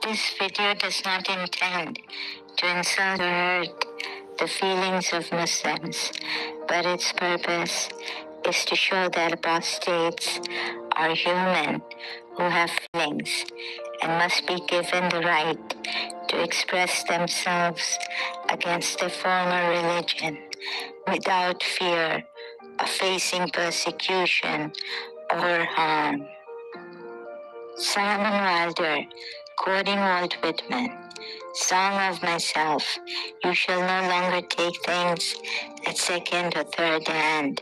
This video does not intend to insult or hurt the feelings of Muslims, but its purpose is to show that apostates are human who have feelings and must be given the right to express themselves against their former religion without fear of facing persecution or harm. Simon Wilder, quoting Walt Whitman, Song of myself, you shall no longer take things at second or third hand,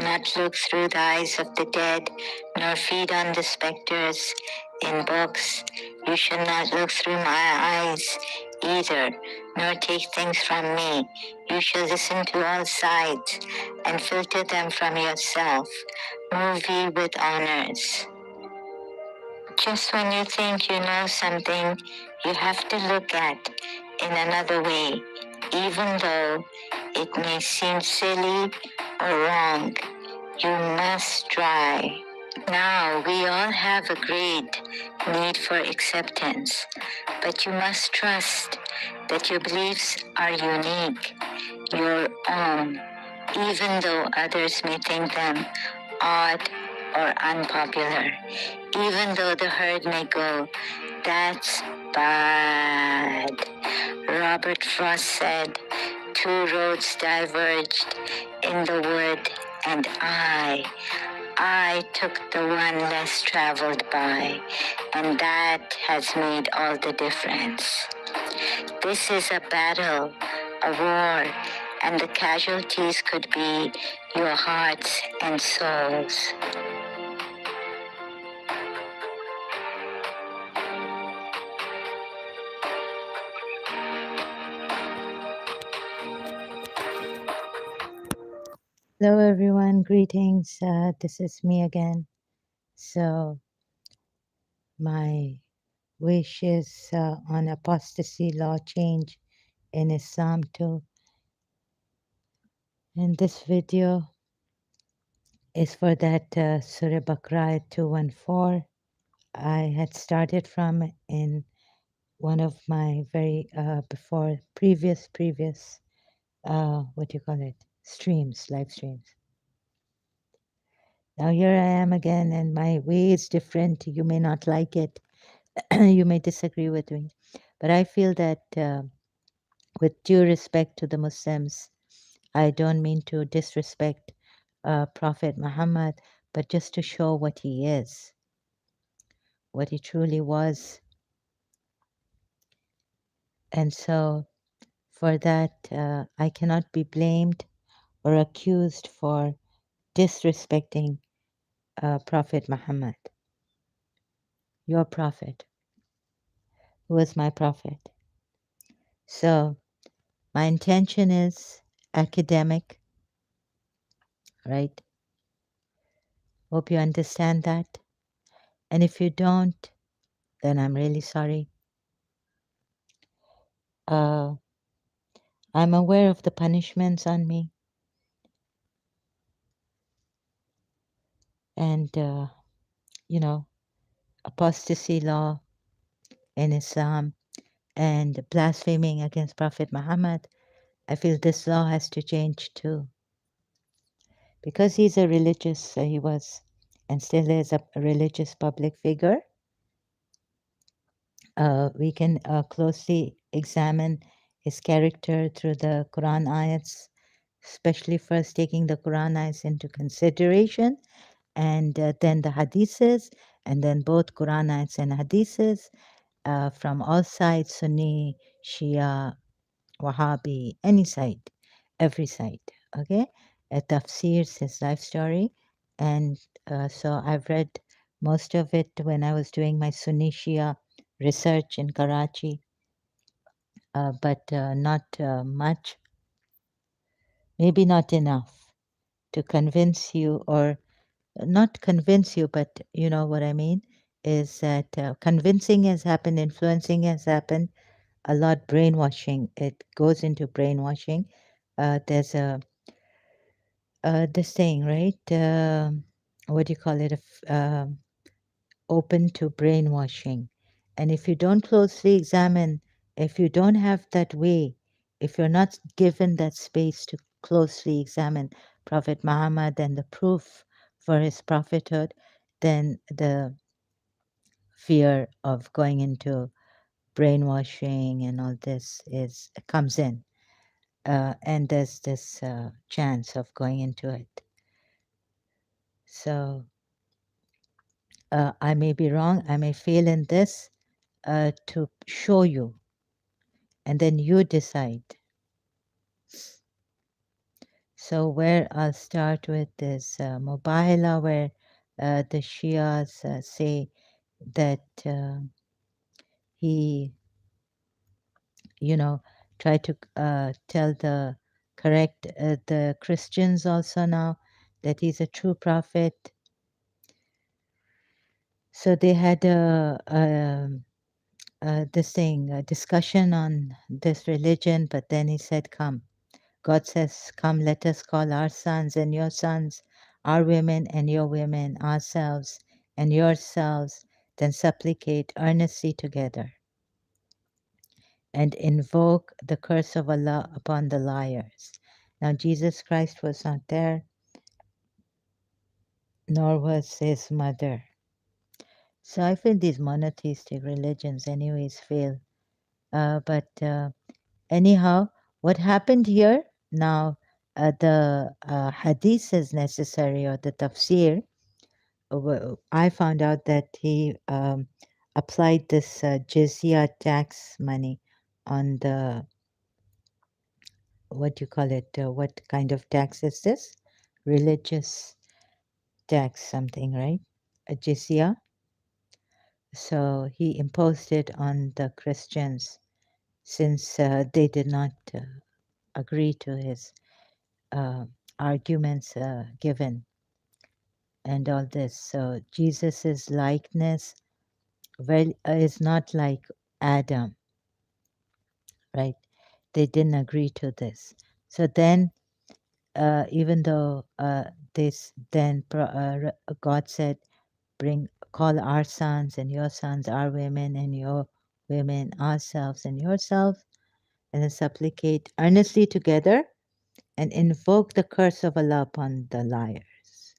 not look through the eyes of the dead, nor feed on the spectres in books. You shall not look through my eyes either, nor take things from me. You shall listen to all sides and filter them from yourself. Move ye with honors. Just when you think you know something, you have to look at in another way, even though it may seem silly or wrong. You must try. Now, we all have a great need for acceptance, but you must trust that your beliefs are unique, your own, even though others may think them odd or unpopular, even though the herd may go, that's bad. Robert Frost said, two roads diverged in the wood, and I took the one less traveled by, and that has made all the difference. This is a battle, a war, and the casualties could be your hearts and souls. Hello, everyone. Greetings. This is me again. So, my wish is on apostasy law change in Islam too. And this video is for that Surah Baqarah 214 I had started from in one of my very previous what do you call it, live streams. Now here I am again, and my way is different. You may not like it. You may disagree with me. But I feel that with due respect to the Muslims, I don't mean to disrespect Prophet Muhammad, but just to show what he is, what he truly was. And so for that, I cannot be blamed or accused for disrespecting Prophet Muhammad, your prophet, who was my prophet. So my intention is academic, right? Hope you understand that. And if you don't, then I'm really sorry. I'm aware of the punishments on me. And, apostasy law in Islam and blaspheming against Prophet Muhammad, I feel this law has to change too. Because he was and still is a religious public figure, we can closely examine his character through the Quran ayats, especially first taking the Quran ayats into consideration, and then the hadiths, and then both Quran ayats and hadiths from all sides, Sunni, Shia, Wahhabi, any side, every side, okay? Tafsirs, his life story. And so I've read most of it when I was doing my Sunni Shia research in Karachi, but not much, maybe not enough to convince you, or not convince you, but you know what I mean, is that convincing has happened, influencing has happened, a lot brainwashing. It goes into brainwashing. There's this saying, right? What do you call it? Open to brainwashing. And if you don't closely examine, if you don't have that way, if you're not given that space to closely examine Prophet Muhammad and the proof for his prophethood, then the fear of going into brainwashing and all this is comes in, and there's this chance of going into it. So I may be wrong, I may fail in this to show you, and then you decide. So where I'll start with is Mubahila, where the Shias say that he, you know, tried to tell the correct the Christians also now that he's a true prophet. So they had this thing, a discussion on this religion, but then he said, "Come." God says, "Come, let us call our sons and your sons, our women and your women, ourselves and yourselves, then supplicate earnestly together and invoke the curse of Allah upon the liars." Now, Jesus Christ was not there, nor was his mother. So I feel these monotheistic religions, anyways, fail. But anyhow, what happened here now? The hadith is necessary, or the tafsir. I found out that he applied this jizya tax money on the, what do you call it? What kind of tax is this? Religious tax, something, right? A jizya. So he imposed it on the Christians since they did not agree to his uh, arguments given and all this. So Jesus's likeness, well, is not like Adam, right? They didn't agree to this. So then, even though God said, "Bring, call our sons and your sons, our women and your women, ourselves and yourselves, and then supplicate earnestly together and invoke the curse of Allah upon the liars."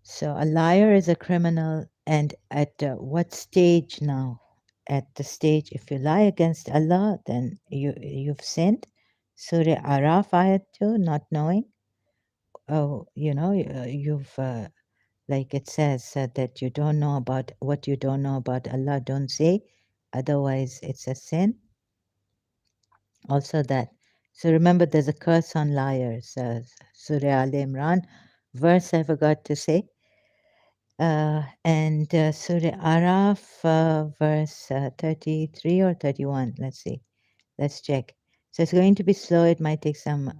So a liar is a criminal, and at what stage now? At the stage, if you lie against Allah, then you've sinned. Surah Araf ayat 2, not knowing. Oh, you've like it says that you don't know about what you don't know about Allah. Don't say, otherwise it's a sin. Also that. So remember, there's a curse on liars. Surah Al Imran, verse I forgot to say. And Surah Araf, verse 33 or 31. Let's see. Let's check. So it's going to be slow. It might take some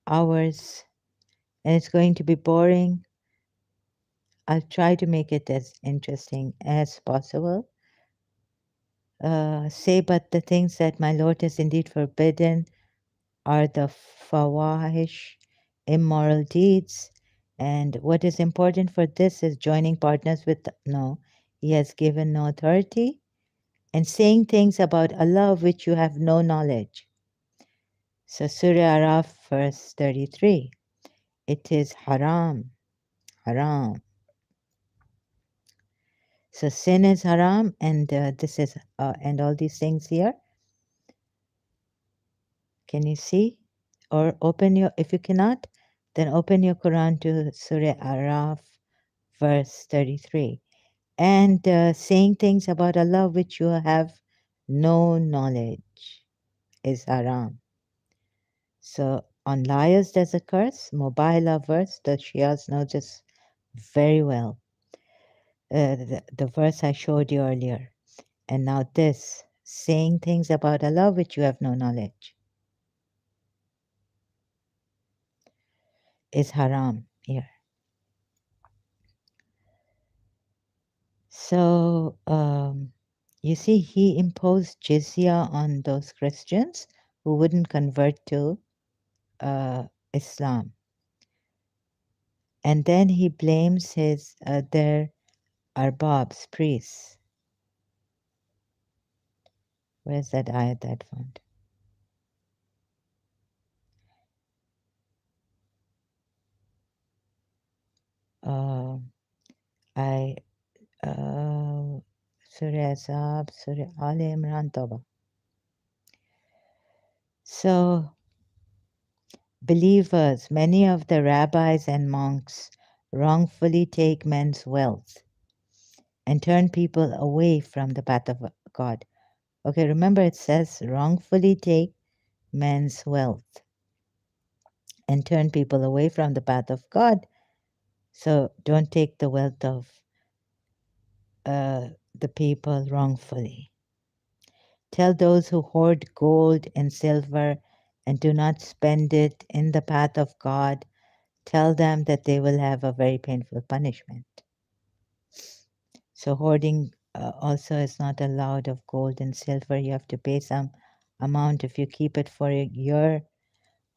hours, and it's going to be boring. I'll try to make it as interesting as possible. Say, but the things that my Lord has indeed forbidden are the fawahish, immoral deeds. And what is important for this is joining partners with, no, he has given no authority, and saying things about Allah of which you have no knowledge. So Surah Araf, verse 33, it is haram, haram. So sin is haram, and this is, and all these things here. Can you see? Or open your, if you cannot, then open your Quran to Surah Araf, verse 33. And saying things about Allah which you have no knowledge is haram. So on liars, there's a curse. Mubahila verse, the Shias know this very well. The verse I showed you earlier. And now this, saying things about Allah which you have no knowledge, is haram here. So you see, he imposed jizya on those Christians who wouldn't convert to Islam. And then he blames their arbabs, priests. Where's that ayat that found? Uh, I Surah Azab, Surah Al Imran, Tawbah. So, believers, many of the rabbis and monks wrongfully take men's wealth and turn people away from the path of God. Okay, remember it says wrongfully take men's wealth and turn people away from the path of God. So don't take the wealth of the people wrongfully. Tell those who hoard gold and silver and do not spend it in the path of God, tell them that they will have a very painful punishment. So hoarding also is not allowed of gold and silver. You have to pay some amount if you keep it for a year.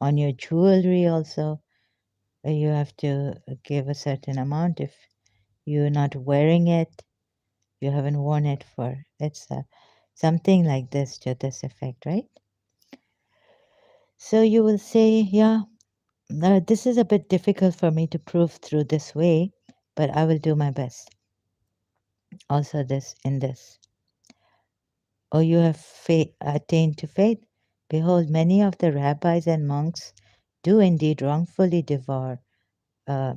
On your jewelry also, you have to give a certain amount. If you're not wearing it, you haven't worn it for, it's something like this to this effect, right? So you will say, yeah, this is a bit difficult for me to prove through this way, but I will do my best. Also, this in this. Oh, you have attained to faith. Behold, many of the rabbis and monks do indeed wrongfully devour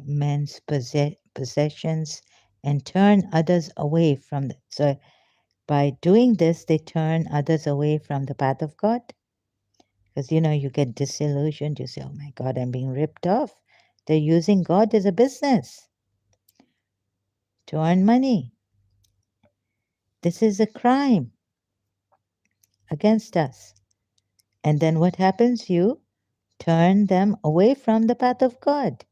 men's possessions and turn others away from the. So, by doing this, they turn others away from the path of God. Because you get disillusioned. You say, oh my God, I'm being ripped off. They're using God as a business to earn money. This is a crime against us. And then what happens? You turn them away from the path of God.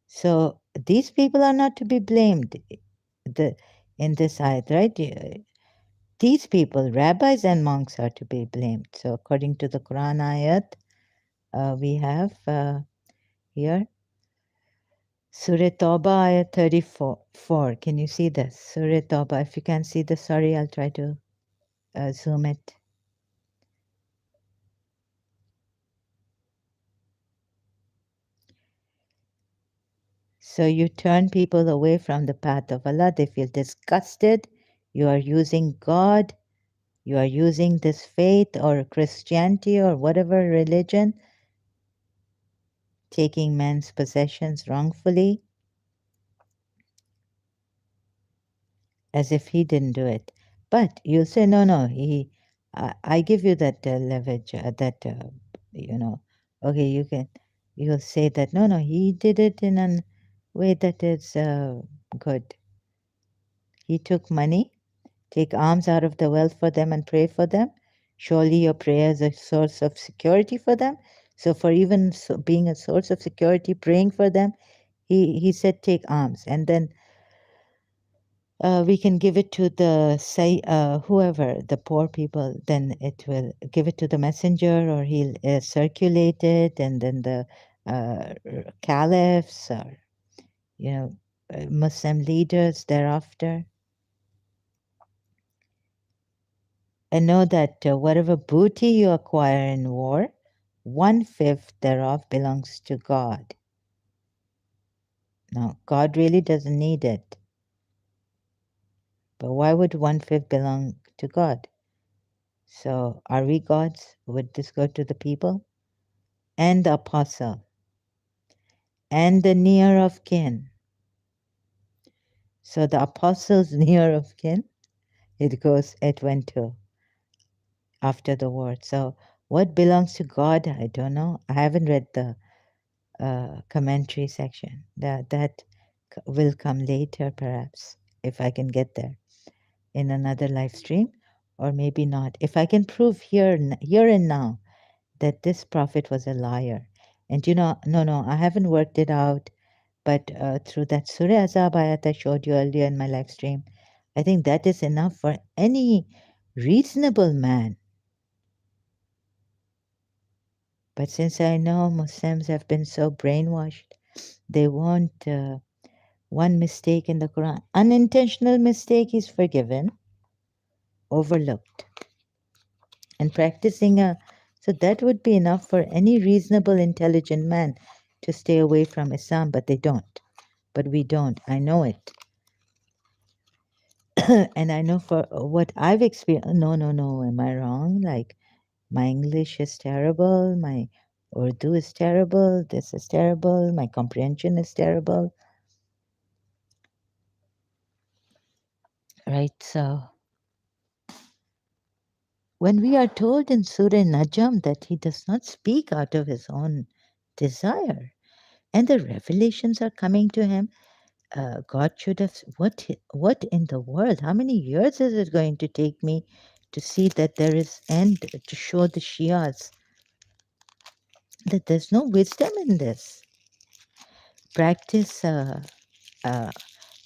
So these people are not to be blamed the, in this ayat, right? These people, rabbis and monks, are to be blamed. So according to the Quran ayat, we have here Surah Tawbah ayat 34. Can you see this? Surah Tawbah. If you can't see this, sorry, I'll try to zoom it. So you turn people away from the path of Allah. They feel disgusted. You are using God. You are using this faith or Christianity or whatever religion, taking men's possessions wrongfully, as if he didn't do it. But you'll say, no, no, I give you that leverage, okay, you'll say that, no, no, he did it in a way that is good. He took money. Take alms out of the wealth for them and pray for them. Surely your prayer is a source of security for them. So, for even being a source of security, praying for them, he said, take alms. And then we can give it to the whoever, the poor people. Then it will give it to the messenger, or he'll circulate it, and then the caliphs or Muslim leaders thereafter. And know that whatever booty you acquire in war, 1/5 thereof belongs to God. Now, God really doesn't need it. But why would 1/5 belong to God? So, are we gods? Would this go to the people? And the apostle, and the near of kin. So, the apostle's near of kin, it went to after the word. So, what belongs to God? I don't know. I haven't read the commentary section. That will come later, perhaps, if I can get there in another live stream, or maybe not. If I can prove here and now that this prophet was a liar, and no, I haven't worked it out, but through that Surah Azab ayat I showed you earlier in my live stream, I think that is enough for any reasonable man. But since I know Muslims have been so brainwashed, they won't one mistake in the Quran. Unintentional mistake is forgiven, overlooked. And practicing a so that would be enough for any reasonable, intelligent man to stay away from Islam, but they don't. But we don't. I know it. And I know for what I've experienced. No, no, no. Am I wrong? Like, my English is terrible. My Urdu is terrible. This is terrible. My comprehension is terrible. Right? So, when we are told in Surah Najm that he does not speak out of his own desire, and the revelations are coming to him, God should have. What in the world? How many years is it going to take me to see that there is end to show the Shias that there's no wisdom in this? Practice uh,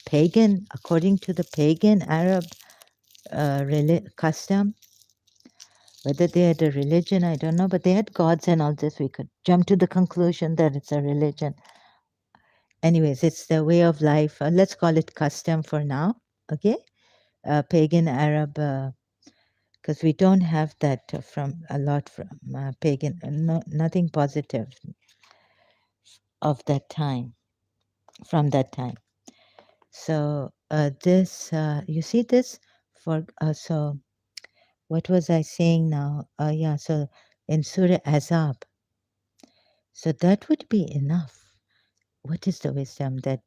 pagan, according to the pagan Arab custom. Whether they had a religion, I don't know, but they had gods and all this. We could jump to the conclusion that it's a religion. Anyways, it's the way of life. Let's call it custom for now. Okay, pagan Arab, because we don't have that from a lot from pagan. No, nothing positive of that time from that time. So this, you see this for so. What was I saying now? Yeah, so in Surah Azab. So that would be enough. What is the wisdom that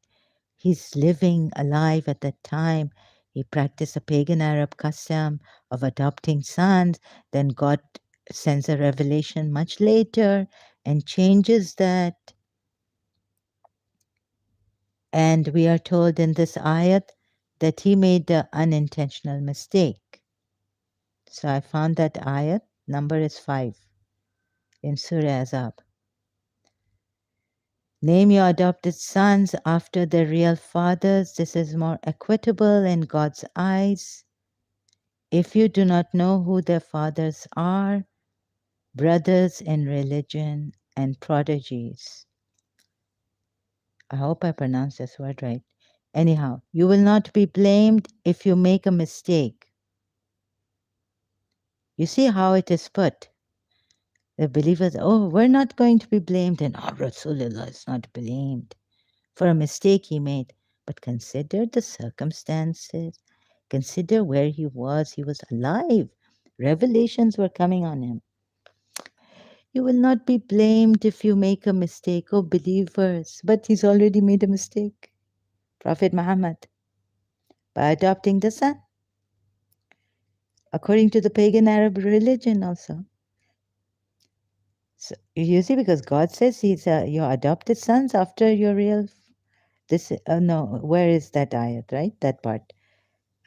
he's living alive at that time? He practiced a pagan Arab custom of adopting sons. Then God sends a revelation much later and changes that. And we are told in this ayat that he made the unintentional mistake. So I found that ayat, number is 5 in Surah Azab. Name your adopted sons after their real fathers. This is more equitable in God's eyes. If you do not know who their fathers are, brothers in religion and prodigies. I hope I pronounced this word right. Anyhow, you will not be blamed if you make a mistake. You see how it is put. The believers, oh, we're not going to be blamed, and oh, Rasulullah is not blamed for a mistake he made. But consider the circumstances. Consider where he was. He was alive. Revelations were coming on him. You will not be blamed if you make a mistake, oh believers. But he's already made a mistake. Prophet Muhammad, by adopting the son, according to the pagan Arab religion also. So, you see, because God says he's your adopted sons after your real. This no, where is that ayat? Right, that part.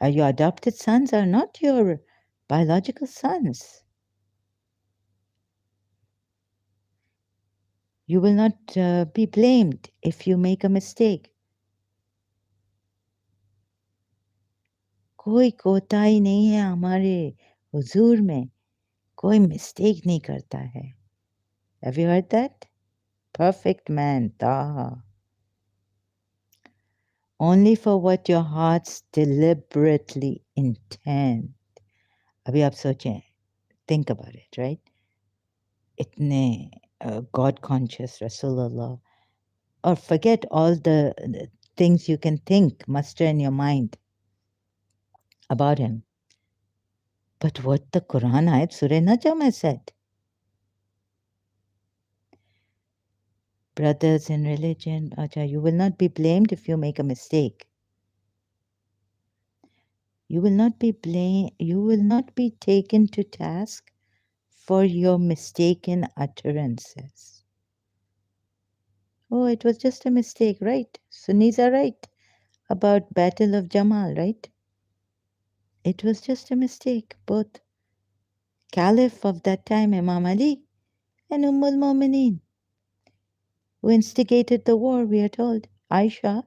Your adopted sons are not your biological sons. You will not be blamed if you make a mistake. कोई कोताही नहीं है हमारे हुजूर में कोई mistake नहीं करता है. Have you heard that? Perfect man, Taha. Only for what your hearts deliberately intend. अभी आप सोचें, think about it, right? इतने God conscious Rasulullah, or forget all the things you can think, muster in your mind about him. But what the Quran ayat Surah Najm has said. Brothers in religion, you will not be blamed if you make a mistake. You will not be you will not be taken to task for your mistaken utterances. Oh, it was just a mistake, right? Sunnis are right about Battle of Jamal, right? It was just a mistake. Both Caliph of that time, Imam Ali, and al Mu'mineen, who instigated the war, we are told, Aisha,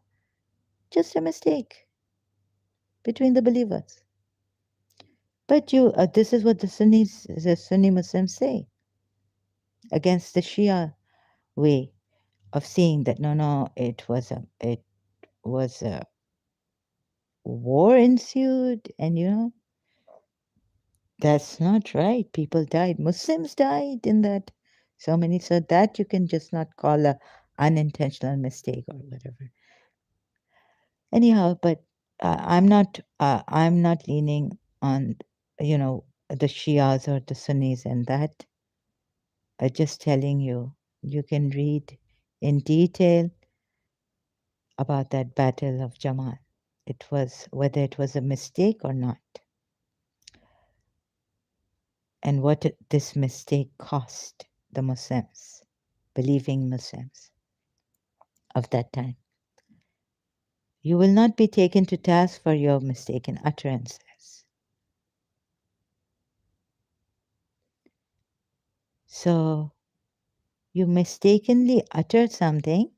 just a mistake between the believers. But this is what the Sunni Muslims say against the Shia way of seeing that no, it was a war ensued, and that's not right. People died. Muslims died in that. So many. So that you can just not call a unintentional mistake or whatever. Anyhow, but I'm not leaning on the Shias or the Sunnis and that. Just telling you, you can read in detail about that battle of Jamal. It was whether it was a mistake or not, and what this mistake cost the Muslims, believing Muslims of that time. You will not be taken to task for your mistaken utterances. So you mistakenly uttered something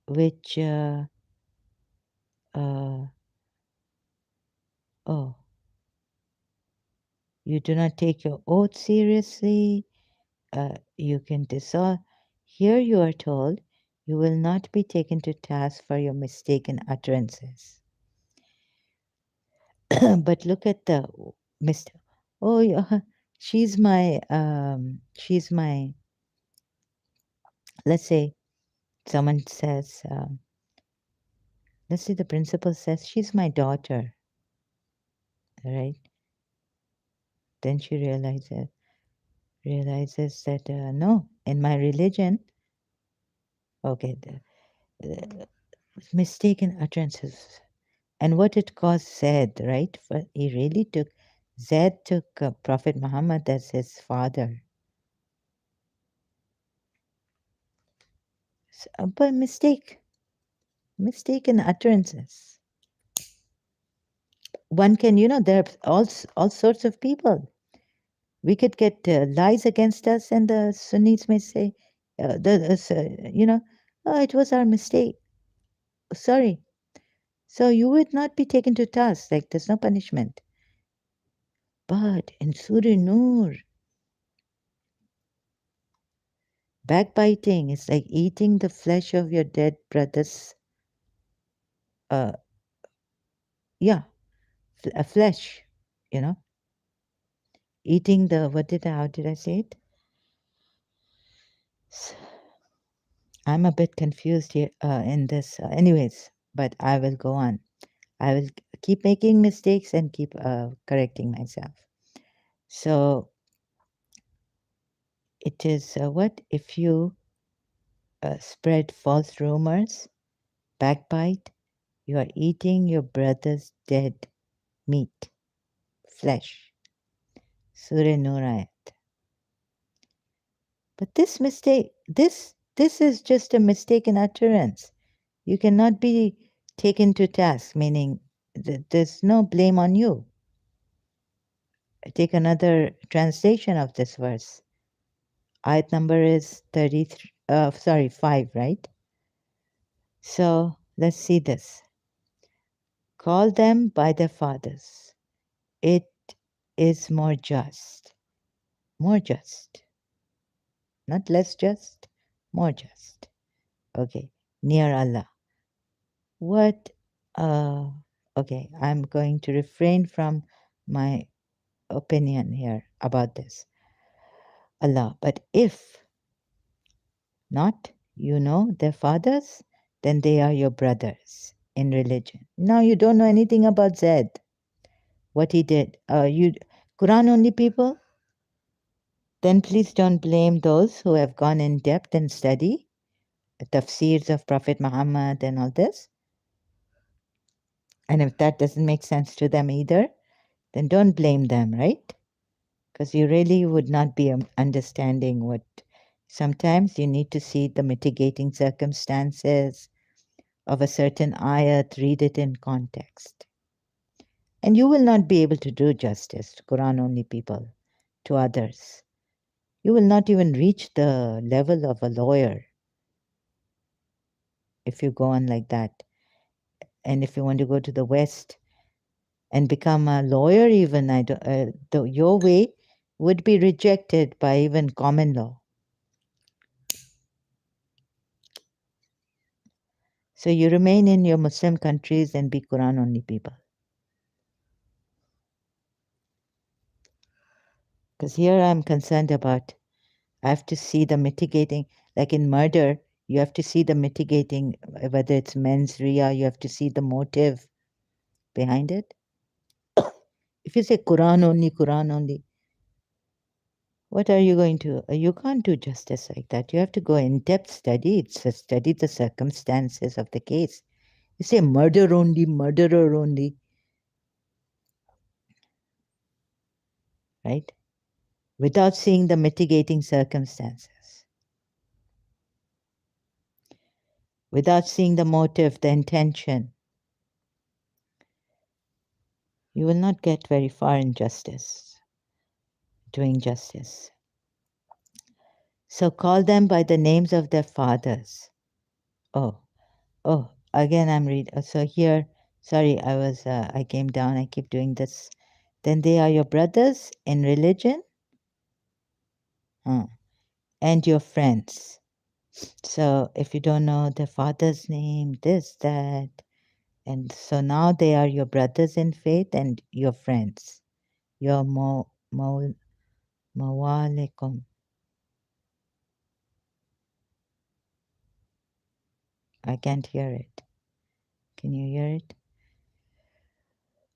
which, uh, oh, you do not take your oath seriously. You can dissolve. Here you are told you will not be taken to task for your mistaken utterances. But look at the Mr. Oh, yeah, she's my, let's say someone says, let's say the principal says, she's my daughter, right? Then she realizes that no, in my religion, okay, the mistaken utterances and what it caused Zaid, right? For he really took Zaid took Prophet Muhammad as his father. But mistaken utterances. One can, there are all sorts of people. We could get lies against us, and the Sunnis may say, oh, it was our mistake. Sorry. So you would not be taken to task, like there's no punishment. But in Surah Nur, backbiting is like eating the flesh of your dead brother's, uh, yeah, flesh, you know, eating how did I say it? I'm a bit confused here in this. Anyways, but I will go on. I will keep making mistakes and keep correcting myself. So it is what if you spread false rumors, backbite, you are eating your brother's dead meat, flesh. Surah Nur ayat. But this is just a mistaken utterance. You cannot be taken to task, meaning there's no blame on you. Take another translation of this verse. Ayat number is 33, 5, right? So let's see this. Call them by their fathers. It is more just, not less just, more just. Okay, near Allah. What? Uh, okay, I'm going to refrain from my opinion here about this. Allah. But if not, their fathers, then they are your brothers in religion. Now you don't know anything about Zaid, what he did. You Quran only people? Then please don't blame those who have gone in depth and study the tafsirs of Prophet Muhammad and all this. And if that doesn't make sense to them either, then don't blame them, right? Because you really would not be understanding what sometimes you need to see the mitigating circumstances of a certain ayat, read it in context. And you will not be able to do justice to Quran only people, to others. You will not even reach the level of a lawyer if you go on like that. And if you want to go to the West and become a lawyer, even your way would be rejected by even common law. So you remain in your Muslim countries and be Quran only people. Because here I'm concerned about, I have to see the mitigating, like in murder, you have to see the mitigating, whether it's mens ria, you have to see the motive behind it. If you say Quran only, what are you going to? You can't do justice like that. You have to go in depth study. It's a study the circumstances of the case. You say murder only, murderer only, right? Without seeing the mitigating circumstances, without seeing the motive, the intention, you will not get very far in justice, doing justice. So call them by the names of their fathers. Oh, again I'm reading. So here, sorry, I came down, I keep doing this. Then they are your brothers in religion, and your friends. So if you don't know the father's name, this, that, and so now they are your brothers in faith and your friends. Your mawalikum. I can't hear it. Can you hear it?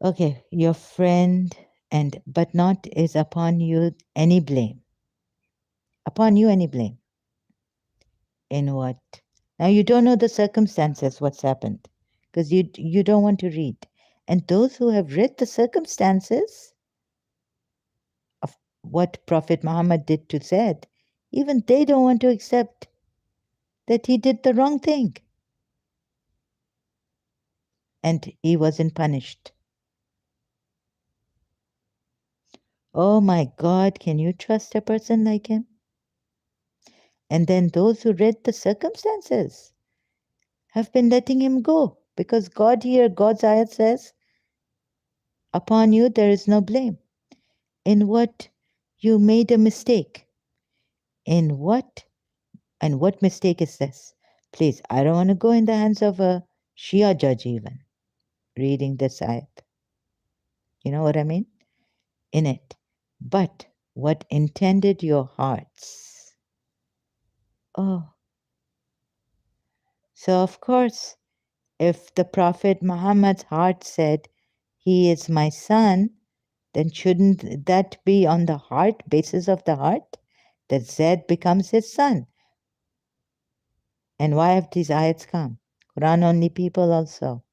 Okay, your friend, and but not is upon you any blame. Upon you any blame. In what? Now you don't know the circumstances, what's happened, because you don't want to read. And those who have read the circumstances of what Prophet Muhammad did to Zaid, even they don't want to accept that he did the wrong thing. And he wasn't punished. Oh my God, can you trust a person like him? And then those who read the circumstances have been letting him go because God here, God's ayat says, upon you there is no blame. In what you made a mistake. In what? And what mistake is this? Please, I don't want to go in the hands of a Shia judge even reading this ayat. You know what I mean? In it. But what intended your hearts? Oh, so of course, if the Prophet Muhammad's heart said, he is my son, then shouldn't that be on the heart, basis of the heart, that Zaid becomes his son? And why have these ayats come? Quran only people also.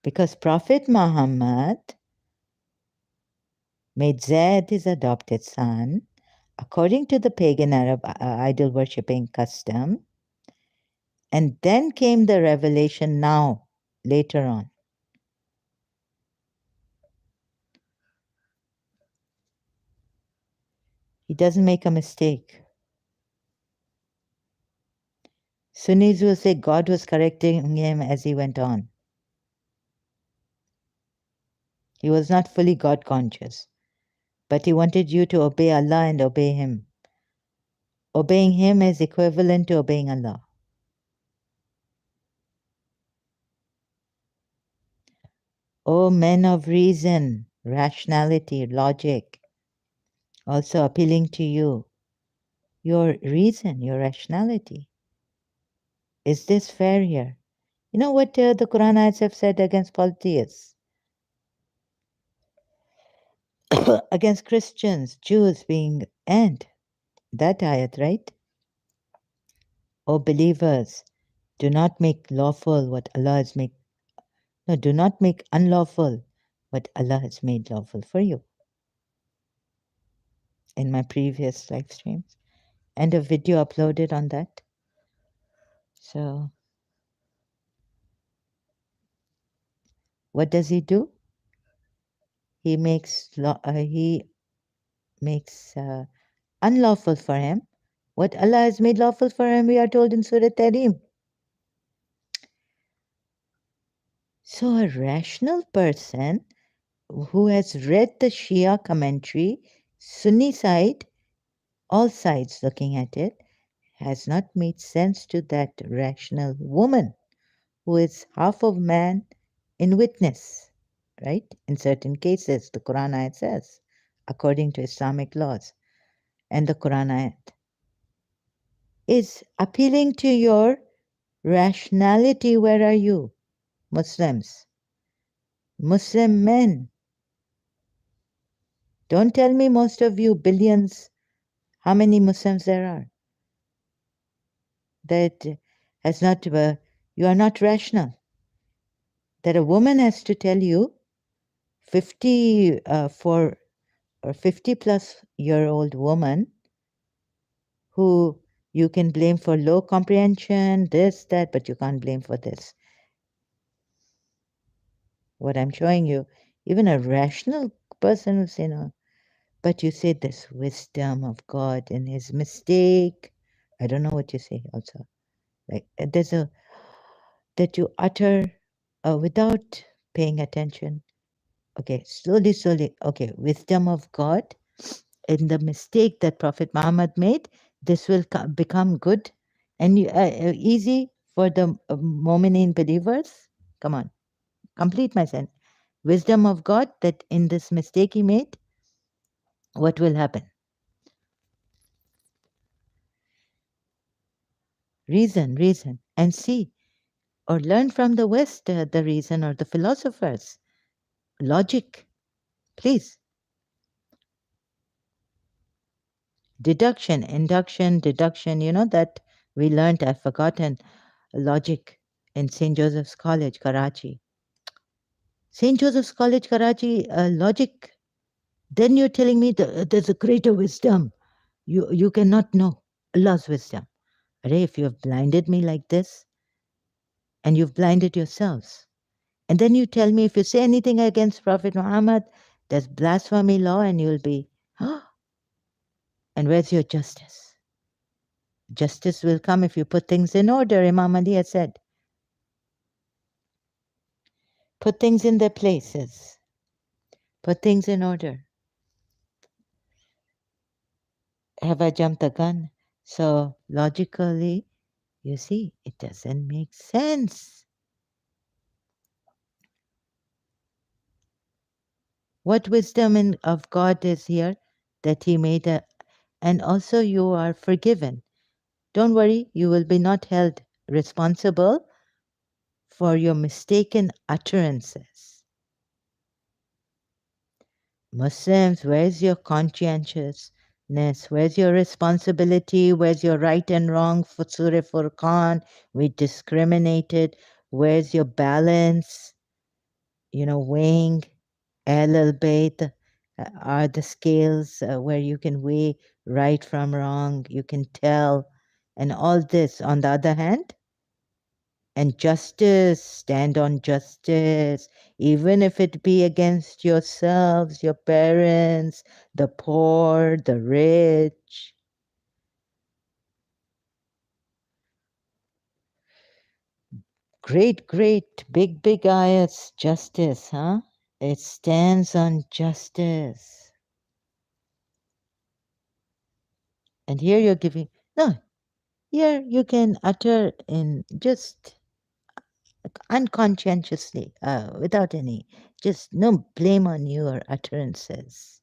Because Prophet Muhammad made Zaid his adopted son, according to the pagan Arab idol worshipping custom, and then came the revelation now, later on. He doesn't make a mistake. Sunnis will say God was correcting him as he went on. He was not fully God conscious, but he wanted you to obey Allah and obey him. Obeying him is equivalent to obeying Allah. O men of reason, rationality, logic, also appealing to you, your reason, your rationality. Is this fair here? You know what the Quran ayats have said against polytheists? Against Christians, Jews being, and that ayat, right? O believers, do not make lawful what Allah has made. No, do not make unlawful what Allah has made lawful for you. In my previous live streams, and a video uploaded on that. So, what does he do? He makes unlawful for him what Allah has made lawful for him. We are told in Surah Tahrim. So, a rational person who has read the Shia commentary, Sunni side, all sides looking at it, has not made sense to that rational woman who is half of man in witness, right? In certain cases, the Quran ayat says, according to Islamic laws, and the Quran ayat is appealing to your rationality. Where are you, Muslims? Muslim men. Don't tell me most of you, billions, how many Muslims there are. That has not, you are not rational. That a woman has to tell you 54 or 50 plus year old woman who you can blame for low comprehension, this, that, but you can't blame for this. What I'm showing you, even a rational person will say no. But you say this wisdom of God in his mistake. I don't know what you say also. Like there's a that you utter without paying attention. Okay, slowly, slowly. Okay, wisdom of God in the mistake that Prophet Muhammad made. This will become good and easy for the Mu'mineen believers. Come on, complete my sentence. Wisdom of God that in this mistake he made, what will happen? Reason, reason, and see or learn from the West the reason or the philosophers. Logic, please. Deduction, induction, deduction, you know that we learned, I've forgotten, logic in St. Joseph's College, Karachi. St. Joseph's College, Karachi, logic. Then you're telling me there's a greater wisdom. You cannot know Allah's wisdom. Array, if you have blinded me like this, and you've blinded yourselves, and then you tell me if you say anything against Prophet Muhammad, there's blasphemy law, and you'll be, and where's your justice? Justice will come if you put things in order, Imam Ali has said. Put things in their places. Put things in order. Have I jumped the gun? So logically, you see, it doesn't make sense. What wisdom of God is here that He made and also you are forgiven. Don't worry, you will be not held responsible for your mistaken utterances. Muslims, where's your conscientiousness? Where's your responsibility? Where's your right and wrong for Surah Furqan? We discriminated. Where's your balance? Weighing Al Bayt are the scales where you can weigh right from wrong, you can tell, and all this. On the other hand, and justice, stand on justice, even if it be against yourselves, your parents, the poor, the rich. Great, great, big, big ayats, justice, huh? It stands on justice. And here you're giving, no, here you can utter in just unconscientiously, without any, just no blame on your utterances.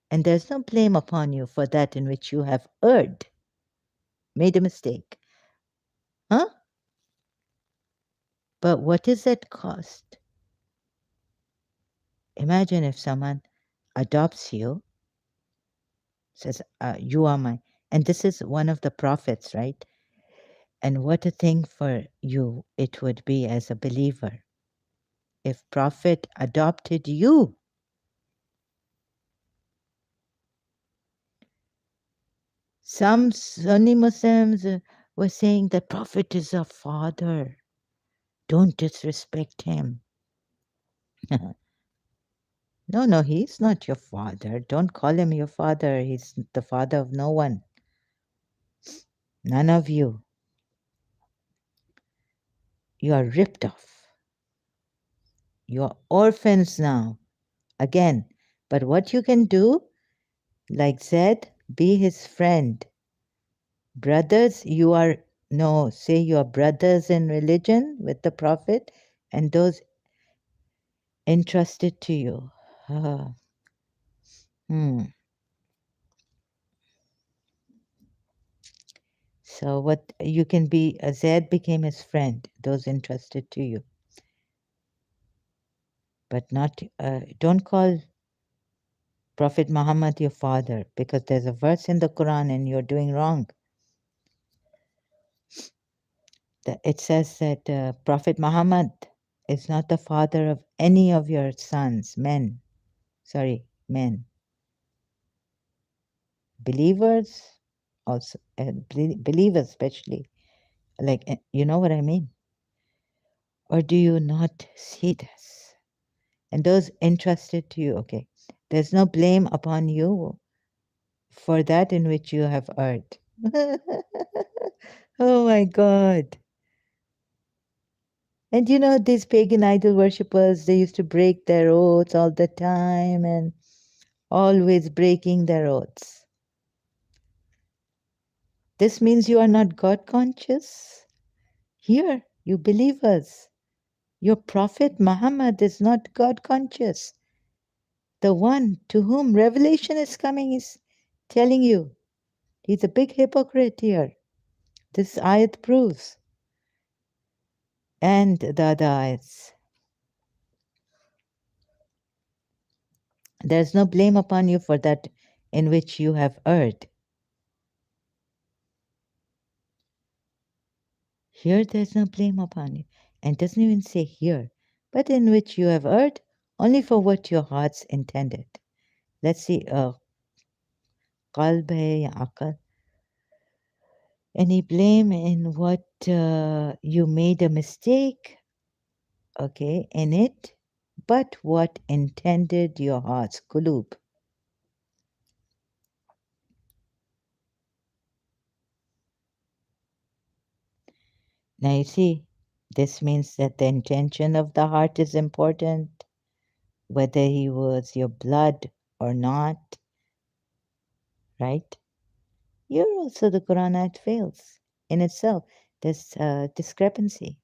And there's no blame upon you for that in which you have erred, made a mistake. Huh? But what is that cost? Imagine if someone adopts you, says, you are my, and this is one of the prophets, right? And what a thing for you it would be as a believer if Prophet adopted you. Some Sunni Muslims were saying that Prophet is a father. Don't disrespect him. No, no, he's not your father. Don't call him your father. He's the father of no one. None of you. You are ripped off. You are orphans now. Again. But what you can do, like Zed, be his friend. Brothers, you are, no, say you are brothers in religion with the Prophet and those entrusted to you. Ah, hmm. So what you can be, Zaid became his friend, those entrusted to you, but not. Don't call Prophet Muhammad your father because there's a verse in the Quran and you're doing wrong. It says that Prophet Muhammad is not the father of any of your sons, men. Sorry, men, believers, also believers especially. Like you know what I mean? Or do you not see this? And those entrusted to you, okay. There's no blame upon you for that in which you have earned. Oh my God. And you know, these pagan idol worshippers, they used to break their oaths all the time and always breaking their oaths. This means you are not God conscious. Here, you believers, your prophet Muhammad is not God conscious. The one to whom revelation is coming is telling you he's a big hypocrite here. This ayat proves. And the other ayats. There's no blame upon you for that in which you have erred. Here there's no blame upon you. And it doesn't even say here, but in which you have erred only for what your hearts intended. Let's see, qalb hai ya aql. Any blame in what you made a mistake, okay, in it, but what intended your hearts, kulub. Now you see, this means that the intention of the heart is important, whether he was your blood or not, right? Here also the Quran ayat fails in itself. There's a discrepancy.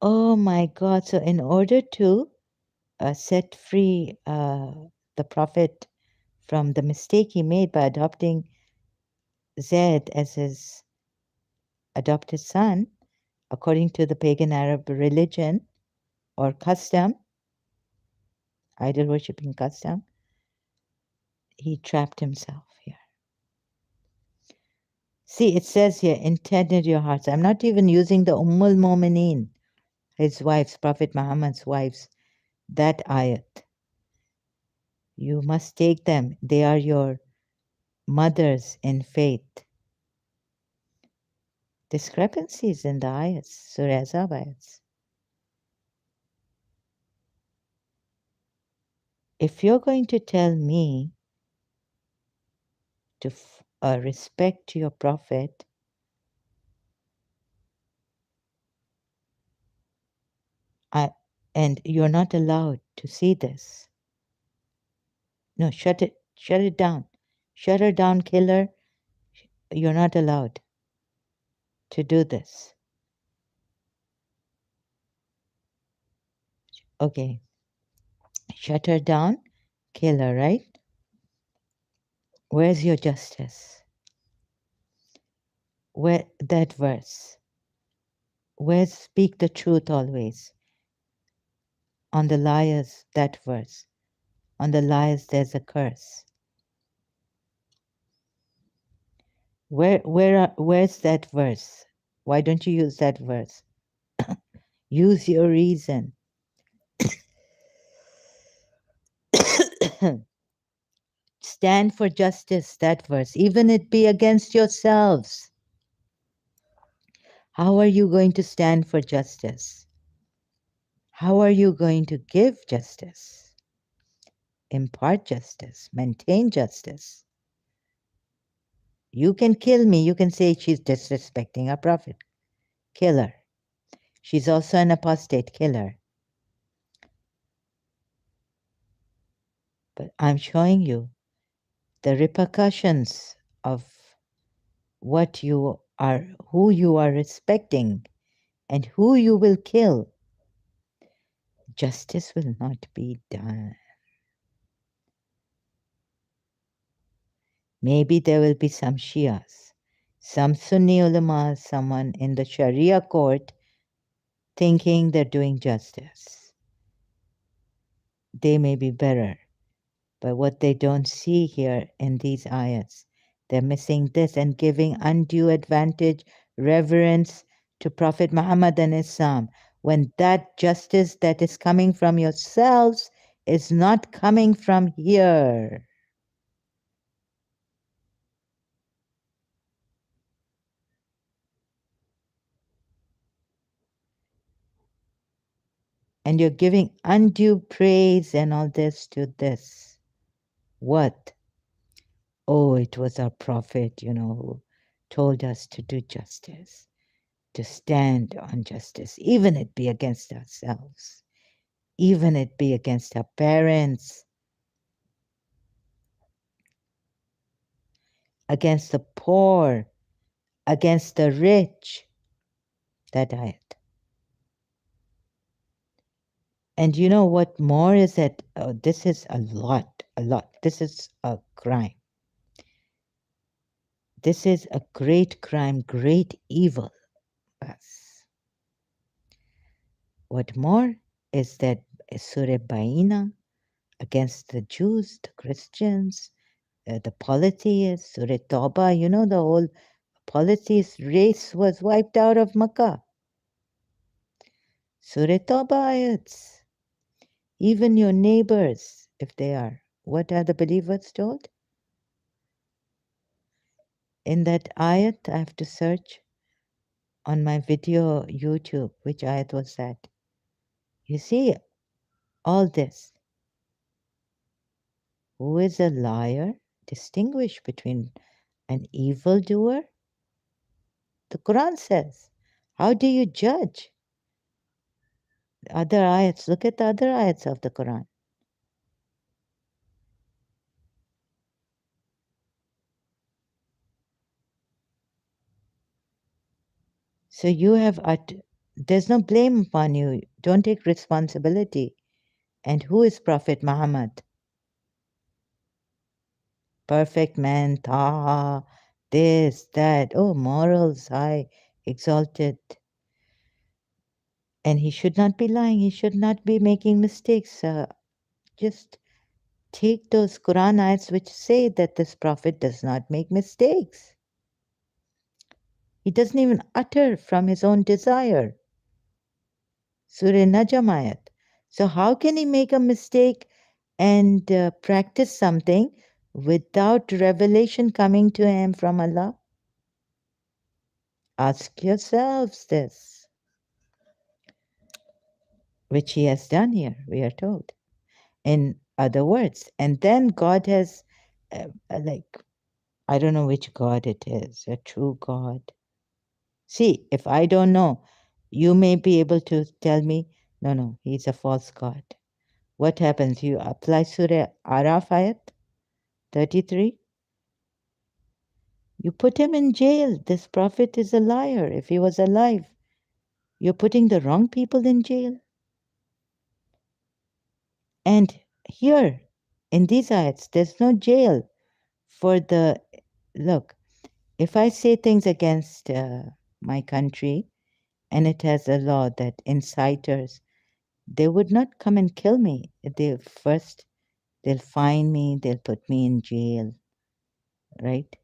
Oh my God. So, in order to set free the Prophet from the mistake he made by adopting Zaid as his adopted son, according to the pagan Arab religion or custom, idol worshipping custom, he trapped himself here. See, it says here, intended your hearts. I'm not even using the Ummul Mumineen, his wives, Prophet Muhammad's wives, that ayat. You must take them. They are your mothers in faith. Discrepancies in the ayats, Surah Azab ayats. If you're going to tell me to respect your prophet, I, and you're not allowed to see this. No, shut it down. Shut her down, kill her. You're not allowed to do this. Okay, shut her down, kill her, right? Where's your justice? Where that verse? Where's speak the truth always? On the liars, that verse. On the liars, there's a curse. Where's that verse? Why don't you use that verse? Use your reason. Stand for justice, that verse, even it be against yourselves. How are you going to stand for justice? How are you going to give justice? Impart justice, maintain justice. You can kill me, you can say she's disrespecting our prophet. Kill her. She's also an apostate, kill her. But I'm showing you the repercussions of what you are, who you are respecting, and who you will kill, justice will not be done. Maybe there will be some Shias, some Sunni ulama, someone in the Sharia court thinking they're doing justice. They may be better, but what they don't see here in these ayats, they're missing this and giving undue advantage, reverence to Prophet Muhammad and Islam, when that justice that is coming from yourselves is not coming from here. And you're giving undue praise and all this to this. What? Oh, it was our prophet, who told us to do justice, to stand on justice, even it be against ourselves, even it be against our parents, against the poor, against the rich. That ayat. And you know what more is that? Oh, this is a lot, a lot. This is a crime. This is a great crime, great evil. Bas. What more is that Surah Baina against the Jews, the Christians, the polytheists, Surah Tawbah, the whole polytheist race was wiped out of Makkah. Surah Tawbah ayats. Even your neighbors, if they are. What are the believers told? In that ayat, I have to search on my video YouTube, which ayat was that? You see all this. Who is a liar? Distinguish between an evildoer. The Quran says. How do you judge? Other ayats, look at the other ayats of the Quran. So you have, there's no blame upon you. Don't take responsibility. And who is Prophet Muhammad? Perfect man, taha, this, that. Oh, morals high, exalted. And he should not be lying. He should not be making mistakes. Just take those Quran ayats which say that this prophet does not make mistakes. He doesn't even utter from his own desire. Surah Najm ayat. So how can he make a mistake and practice something without revelation coming to him from Allah? Ask yourselves this, which he has done here, we are told. In other words, and then God has, I don't know which God it is, a true God. See, if I don't know, you may be able to tell me, no, he's a false God. What happens? You apply Surah Araf ayat 33. You put him in jail. This prophet is a liar. If he was alive, you're putting the wrong people in jail. And here, in these ayats, there's no jail for the. Look, if I say things against my country and it has a law that inciters, they would not come and kill me. They'll fine me, they'll put me in jail, right?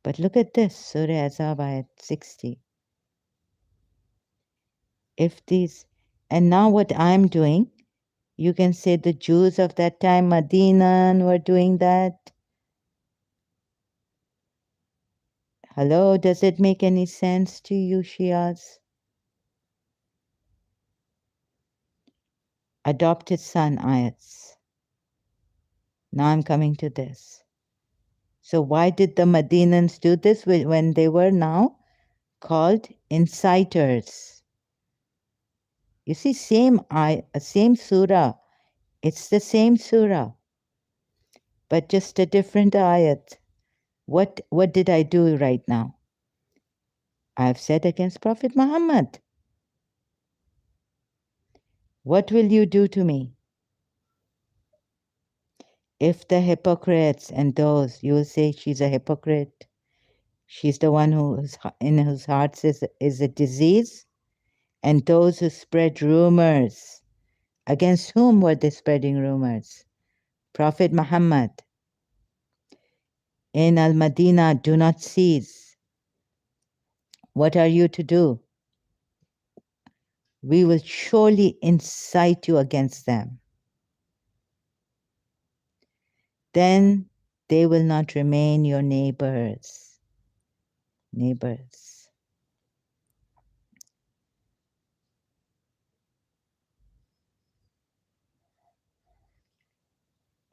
But look at this, Surah Azab ayat 60. If these, and now what I'm doing, you can say the Jews of that time, Medinan, were doing that. Hello, does it make any sense to you, Shias? Adopted son ayats. Now I'm coming to this. So why did the Medinans do this when they were now called inciters? You see, same surah. It's the same surah, but just a different ayat. What did I do right now? I've said against Prophet Muhammad. What will you do to me? If the hypocrites and those, you will say she's a hypocrite. She's the one in whose hearts is a disease. And those who spread rumors. Against whom were they spreading rumors? Prophet Muhammad. In Al Madinah, do not cease. What are you to do? We will surely incite you against them. Then they will not remain your neighbors. Neighbors.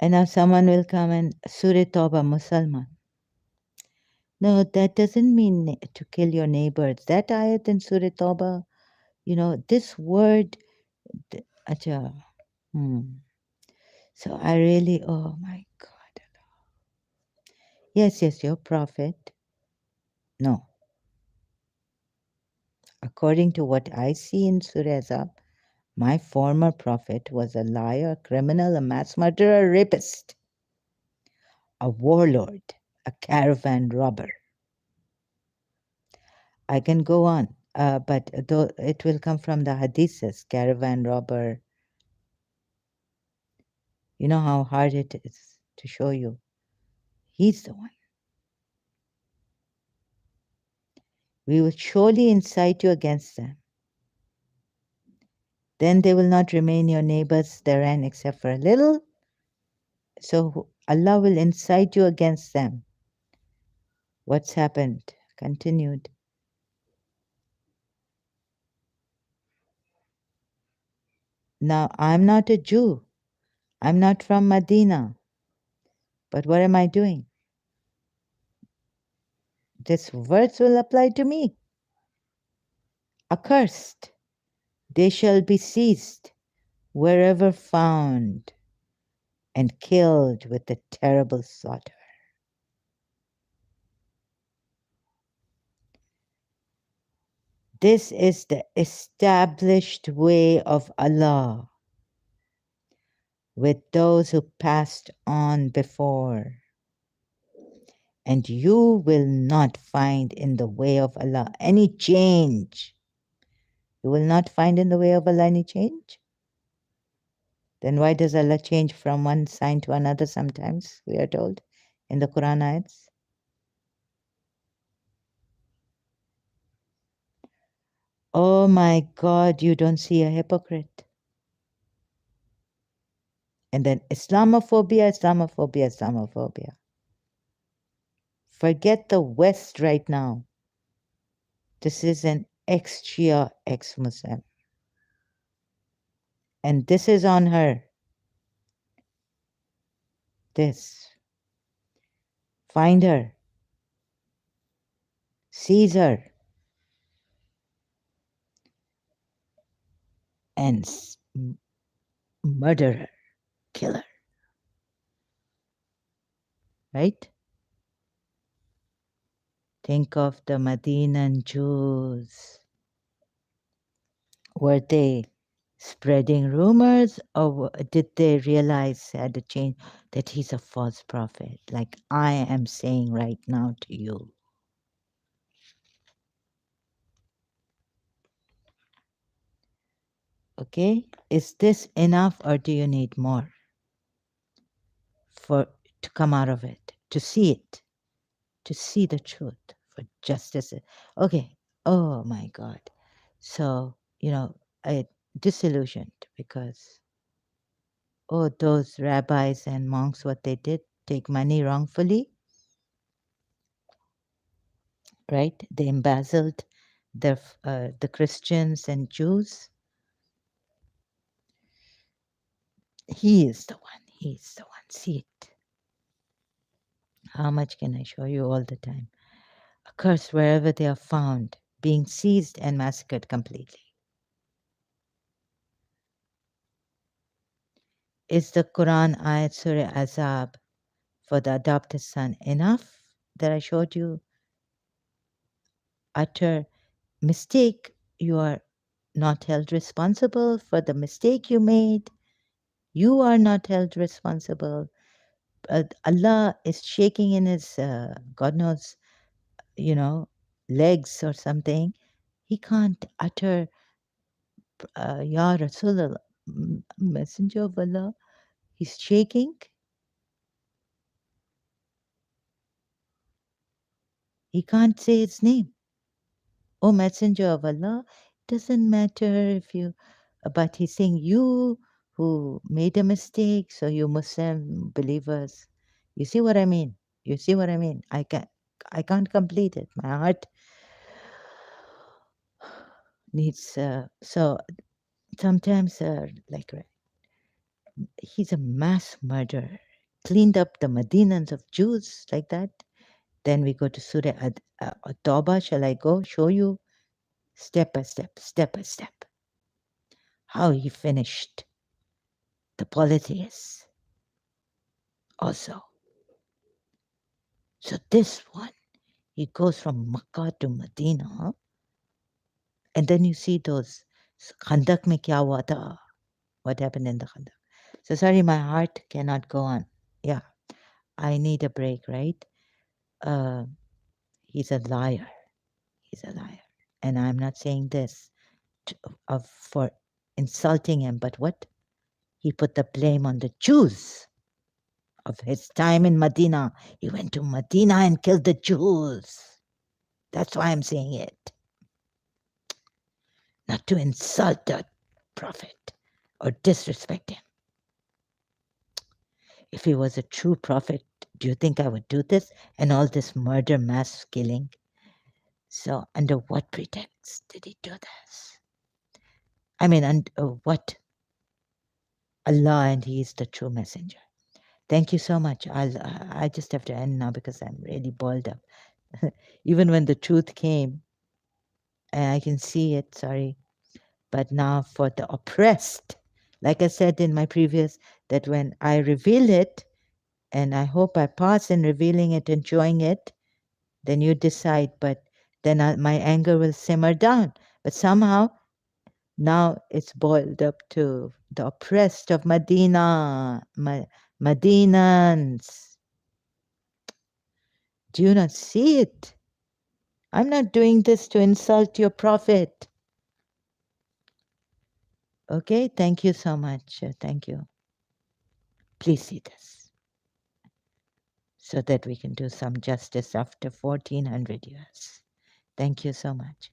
And now someone will come and Surah Tawbah Musalman. No, that doesn't mean to kill your neighbors. That ayat in Surah Tawbah, this word, acha, So I really, oh my God. Yes, your prophet. No. According to what I see in Surah Azab, my former prophet was a liar, a criminal, a mass murderer, a rapist, a warlord, a caravan robber. I can go on, but though it will come from the hadiths, caravan robber. You know how hard it is to show you. He's the one. We will surely incite you against them. Then they will not remain your neighbors therein except for a little. So Allah will incite you against them. What's happened? Continued. Now, I'm not a Jew. I'm not from Medina. But what am I doing? This verse will apply to me. Accursed, they shall be seized wherever found and killed with a terrible slaughter. This is the established way of Allah with those who passed on before. And you will not find in the way of Allah any change. You will not find in the way of Allah any change? Then why does Allah change from one sign to another sometimes, we are told in the Quran ayats? Oh my God, you don't see a hypocrite. And then Islamophobia, Islamophobia, Islamophobia. Forget the West right now. This is an ex-Shia, ex-Muslim. And this is on her. This. Find her. Seize her. And murder her. Kill her. Right? Think of the Medinan Jews. Were they spreading rumors or did they realize at a change that he's a false prophet, like I am saying right now to you? Okay? Is this enough or do you need more for to come out of it, to see it, to see the truth, for justice? Okay. Oh my God. So, I disillusioned because those rabbis and monks, what they did, take money wrongfully, right? They embezzled the Christians and Jews. He is the one. He is the one. See it. How much can I show you all the time? Accursed wherever they are found, being seized and massacred completely. Is the Quran ayat Surah Azab for the adopted son enough? that I showed you, utter mistake, you are not held responsible for the mistake you made. You are not held responsible. Allah is shaking in his, God knows, you know, legs or something. He can't utter, Ya Rasulullah, Messenger of Allah. He's shaking. He can't say his name. Oh, Messenger of Allah, doesn't matter if you, but he's saying you who made a mistake, so you Muslim believers. You see what I mean? You see what I mean? I can't complete it. My heart needs, so sometimes, like, he's a mass murderer, cleaned up the Medinans of Jews like that. Then we go to Surah Tawbah. Shall I go show you step by step by step, how he finished the polytheists also. So this one, he goes from Makkah to Medina, and then you see those Khandak mein kya hua tha? What happened in the Khandak? So sorry, my heart cannot go on. Yeah, I need a break, right? Uh, he's a liar. He's a liar. And I'm not saying this for insulting him, but what? He put the blame on the Jews of his time in Medina. He went to Medina and killed the Jews. That's why I'm saying it. Not to insult the Prophet or disrespect him. If he was a true prophet, do you think I would do this and all this murder, mass killing? So, under what pretext did he do this? I mean, under what? Allah, and he is the true messenger. Thank you so much. I just have to end now because I'm really boiled up. Even when the truth came, and I can see it, sorry, but now for the oppressed, like I said in my previous, that when I reveal it, and I hope I pass in revealing it and showing it, then you decide, but then my anger will simmer down. But somehow now it's boiled up to the oppressed of Medina, Medinans. Do you not see it? I'm not doing this to insult your prophet. Okay, thank you so much. Thank you. Please see this so that we can do some justice after 1400 years. Thank you so much.